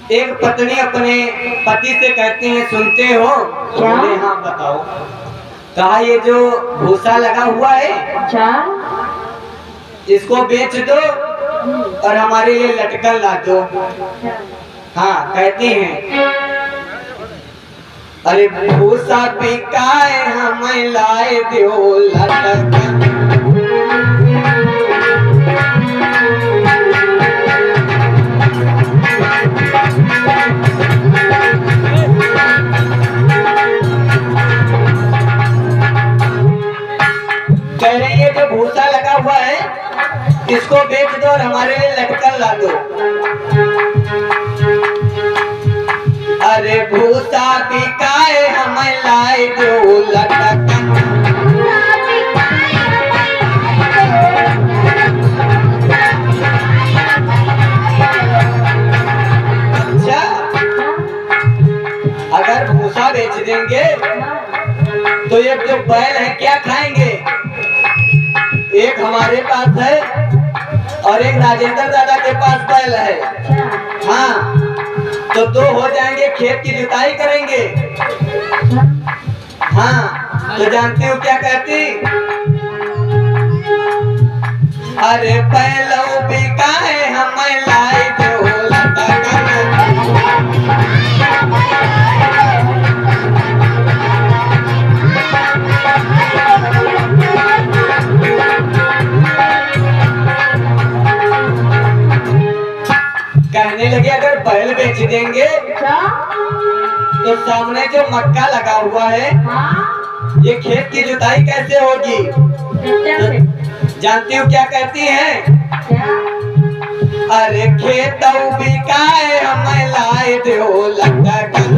एक पत्नी अपने पति से कहती है, सुनते हो? बोले हाँ बताओ। कहा ये जो भूसा लगा हुआ है इसको बेच दो और हमारे लिए लटकन ला दो। हाँ कहती हैं, अरे भूसा बिकाए हमें लाए दो लटकन। कह रही है जो भूसा लगा हुआ है इसको बेच दो और हमारे लिए लटकन ला दो। अरे भूसा बिकाए हमें लाए दो लटकन। अच्छा, अगर भूसा बेच देंगे तो ये जो बैल है क्या खाएंगे? एक हमारे पास है और एक राजेंद्र दादा के पास बैल है। हाँ, तो दो हो जाएंगे, खेत की जुताई करेंगे। हाँ, तो जानती हो क्या कहती? अरे बैलो बिकाए हमें लाए दो लटकन। कहने लगे अगर बैल बेच देंगे तो सामने जो मक्का लगा हुआ है ये खेत की जुताई कैसे होगी? तो जानती हो क्या कहती हैं? अरे खेत बिकाए हमें लाए दो लटकन।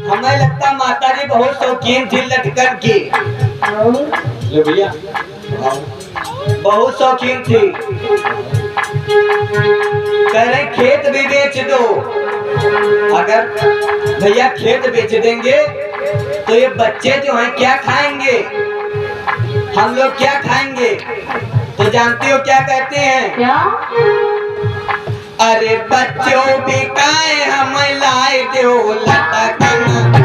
हमें लगता माता जी बहुत शौकीन थी लटकन की। ले भैया, बहुत शौकीन थी। कह रहे खेत भी बेच दो। अगर भैया खेत बेच देंगे तो ये बच्चे जो हैं क्या खाएंगे? हम लोग क्या खाएंगे? तो जानती हो क्या कहते हैं? क्या? अरे बच्चों बिकाए हमें लाए दो लटकन।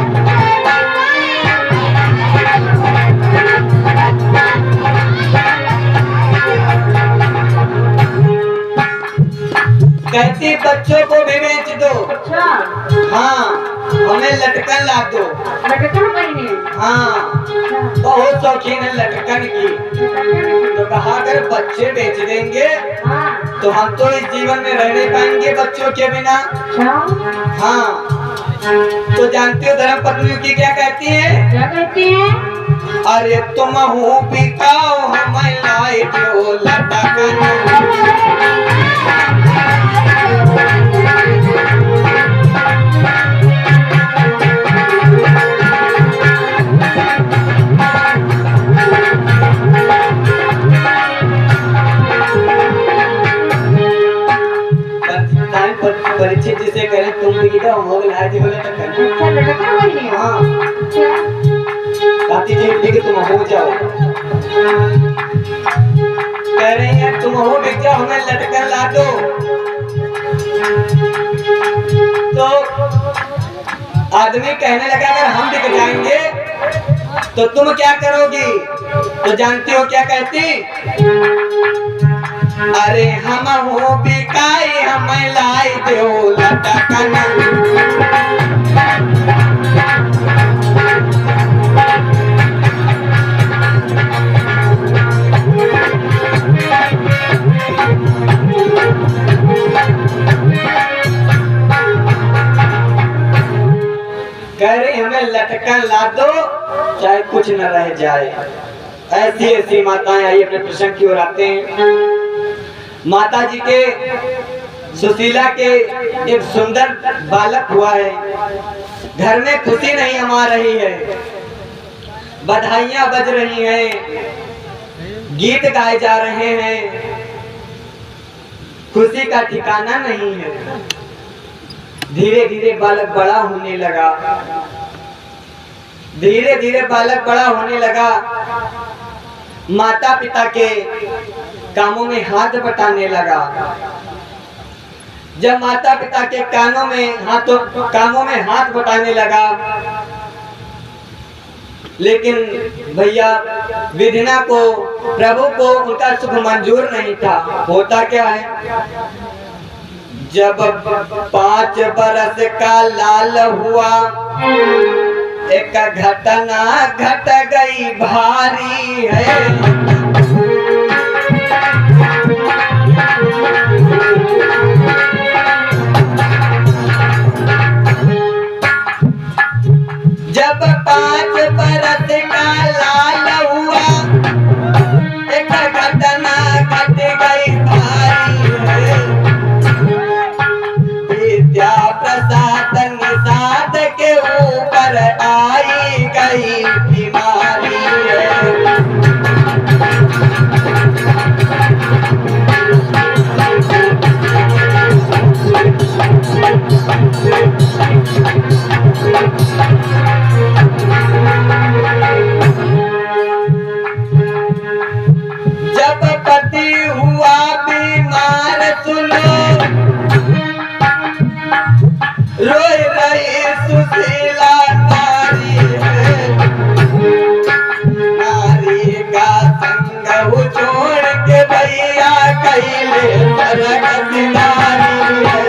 कहती बच्चों को भी बेच दो। अच्छा। हाँ, हमें लटकन ला दो। लटकन पहने? हाँ, बहुत शौकीन है लटकन की। तो कहा अगर बच्चे बेच देंगे तो हम तो इस जीवन में रह नहीं पाएंगे बच्चों के बिना। हाँ, तो जानते हो धर्म पत्नी की क्या कहती है? क्या कहती है? अरे तुम हो बिकाओ हमें लाए दो लटकन। परीक्षित जिसे करें तुम भी इधर हो गए जी बोले तक कर। हाँ, ताती जी भी तुम हो जाओ। कह रही हैं तुम हो बिक जाओ हमें लटकन ला दो। तो आदमी कहने लगा अगर हम बिक जाएंगे तो तुम क्या करोगी? तो जानती हो क्या कहती? अरे हम हो बिकाई हमें लाई दो लटकन। कह रही हमें लटकन ला दो चाहे कुछ न रह जाए। ऐसी ऐसी माताएं आई अपने प्रसंग की ओर आते हैं। माता जी के सुशीला के एक सुंदर बालक हुआ है। घर में खुशी नहीं अमा रही है, बधाइयां बज रही हैं, गीत गाए जा रहे हैं, खुशी का ठिकाना नहीं है। धीरे धीरे बालक बड़ा होने लगा। धीरे धीरे बालक बड़ा होने लगा। माता पिता के कामों में हाथ बटाने लगा। जब माता पिता के कामों में हाथ बटाने लगा, लेकिन भैया विधिना को, प्रभु को उनका सुख मंजूर नहीं था। होता क्या है, जब 5 बरस का लाल हुआ, एक घटना घट गई भारी है। जब 5 बरस का लाल हुआ, एक घटना घट गई भारी है। विद्या प्रसाद निषाद के ऊपर आई गई बीमारी है। जब पति हुआ बीमार, सुनो रोए रही सुशीला नारी है। नारी का संग वो छोड़ के भैया कैले सरग सिधारी है।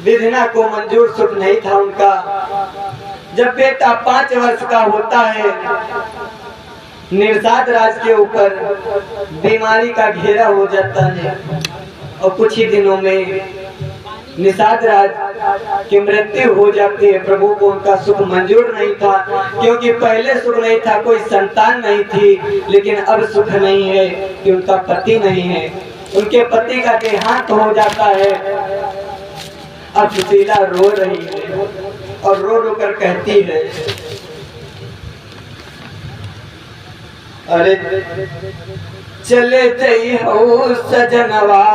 विधिना को मंजूर सुख नहीं था उनका। जब बेटा 5 वर्ष का होता है, निषाद राज के ऊपर बीमारी का घेरा हो जाता है और कुछ ही दिनों में निषाद राज की मृत्यु हो जाती है। प्रभु को उनका सुख मंजूर नहीं था, क्योंकि पहले सुख नहीं था, कोई संतान नहीं थी। लेकिन अब सुख नहीं है कि उनका पति नहीं है। उनके पति का देहांत हो जाता है। अब सुशीला रो रही है और रो रो कर कहती है, अरे चले जई हो सजनवा।